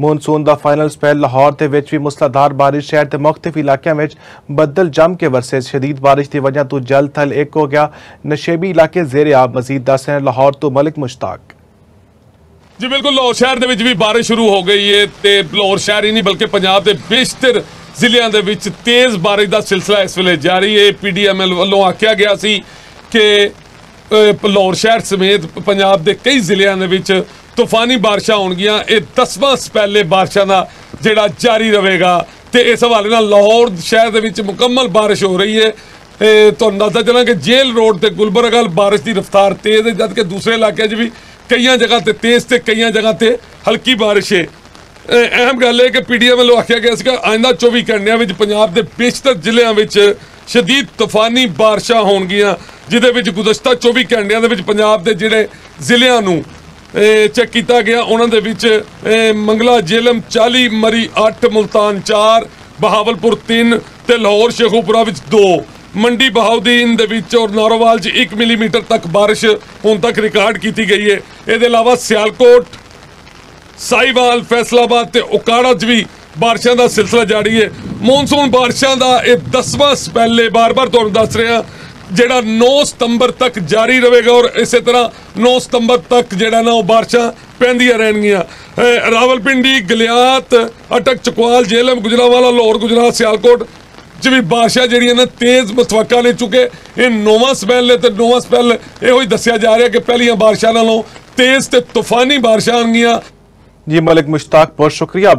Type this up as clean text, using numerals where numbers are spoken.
Monsoon ਦਾ final spell Lahore ਦੇ ਵਿੱਚ ਵੀ ਮੁਸਲਾਧਾਰ ਬਾਰਿਸ਼ ਸ਼ਹਿਰ ਦੇ ਮੁਖਤਲਿਫ ਇਲਾਕਿਆਂ ਵਿੱਚ ਬੱਦਲ ਜੰਮ ਕੇ ਵਰਸੇ। ਸ਼ਦੀਦ ਬਾਰਿਸ਼ ਦੀ ਵਜ੍ਹਾ ਤੋਂ ਜਲ ਥਲ ਇੱਕ ਹੋ ਗਿਆ। ਨਸ਼ੇਬੀ ਇਲਾਕੇ ਜ਼ੇਰੇ ਆਬ। ਮਜ਼ੀਦ ਦੱਸ रहे हैं लाहौर तो मलिक मुश्ताक। जी बिल्कुल, लाहौर शहर ਦੇ ਵਿੱਚ ਵੀ ਬਾਰਿਸ਼ ਸ਼ੁਰੂ ਹੋ ਗਈ ਹੈ ਤੇ ਲਾਹੌਰ ਸ਼ਹਿਰ ਹੀ ਨਹੀਂ ਬਲਕਿ ਪੰਜਾਬ ਦੇ ਬੇਸ਼ਤਰ ਜ਼ਿਲ੍ਹਿਆਂ ਦੇ ਵਿੱਚ ਤੇਜ਼ ਬਾਰਿਸ਼ ਦਾ ਸਿਲਸਿਲਾ ਇਸ ਵੇਲੇ ਜਾਰੀ ਹੈ। ਪੀਡੀਐਮਐਲ ਵੱਲੋਂ ਆਖਿਆ ਗਿਆ ਸੀ ਕਿ ਲਾਹੌਰ ਸ਼ਹਿਰ ਸਮੇਤ ਪੰਜਾਬ ਦੇ ਕਈ ਜ਼ਿਲ੍ਹਿਆਂ ਦੇ ਵਿੱਚ तूफानी बारिशां होणगियां। ये 10वां स्पैले बारिशां दा जिहड़ा जारी रहेगा ते इस हवाले नाल लाहौर शहर दे विच मुकम्मल बारिश हो रही है। तुहानूं दसदा चलां कि जेल रोड ते गुलबर्ग वाल बारिश की रफ्तार तेज़ है, जबकि दूसरे इलाके भी कई जगह ते तेज़ ते कई जगह ते हल्की बारिश है। अहम गल है कि पीडीएम वालों आख्या गया कि आइंदा 24 घंटिया में पंजाब के बेशतर जिलों में शदीद तूफानी बारिशां होणगियां, जिहदे विच गुज़श्ता 24 घंटिया दे विच पंजाब के जिहड़े जिलिਆਂ ਨੂੰ चेक किया गया। उन्होंने विच मंगला जेलम 40, मरी 8, मुल्तान 4, बहावलपुर 3 ते लाहौर शेखुपुरा 2, मंडी बहाउद्दीन दे विच और नारोवाल 1 मिलीमीटर तक बारिश हुण तक रिकॉर्ड की गई है। इसके अलावा सियालकोट, साहिवाल, फैसलाबाद ते उकाड़ा भी बारिशों का सिलसिला जारी है। मॉनसून बारिशों का यह 10वां स्पैल है। बार बार तुहानूं दस रहे हैं ਜਿਹੜਾ 9 ਸਤੰਬਰ तक जारी रहेगा और इस तरह 9 सतंबर तक ਜਿਹੜਾ ਨਾ ਉਹ ਬਾਰਿਸ਼ਾਂ ਪੈਂਦੀਆਂ ਰਹਿਣਗੀਆਂ। ਰਾਵਲਪਿੰਡੀ, ਗਲਿਆਤ, ਅਟਕ, ਚਕਵਾਲ, ਜੇਲਮ, ਗੁਜਰਾਂਵਾਲਾ, ਲਾਹੌਰ, ਗੁਜਰਾਤ, ਸਿਆਲਕੋਟ ਚ ਵੀ ਬਾਰਿਸ਼ਾਂ ਜਿਹੜੀਆਂ ਨੇ ਤੇਜ਼ ਮਤਵੱਕਾ ਲੈ ਚੁੱਕੇ। ਇਹ 9ਵਾਂ ਸਪੈਲ ਹੈ ਤੇ 9ਵਾਂ ਸਪੈਲ ਇਹੋ ਹੀ ਦੱਸਿਆ ਜਾ ਰਿਹਾ ਕਿ ਪਹਿਲੀਆਂ ਬਾਰਿਸ਼ਾਂ ਨਾਲੋਂ ਤੇਜ਼ ਤੇ ਤੂਫਾਨੀ ਬਾਰਿਸ਼ਾਂ ਆਉਣਗੀਆਂ। जी मलिक मुश्ताक, बहुत शुक्रिया।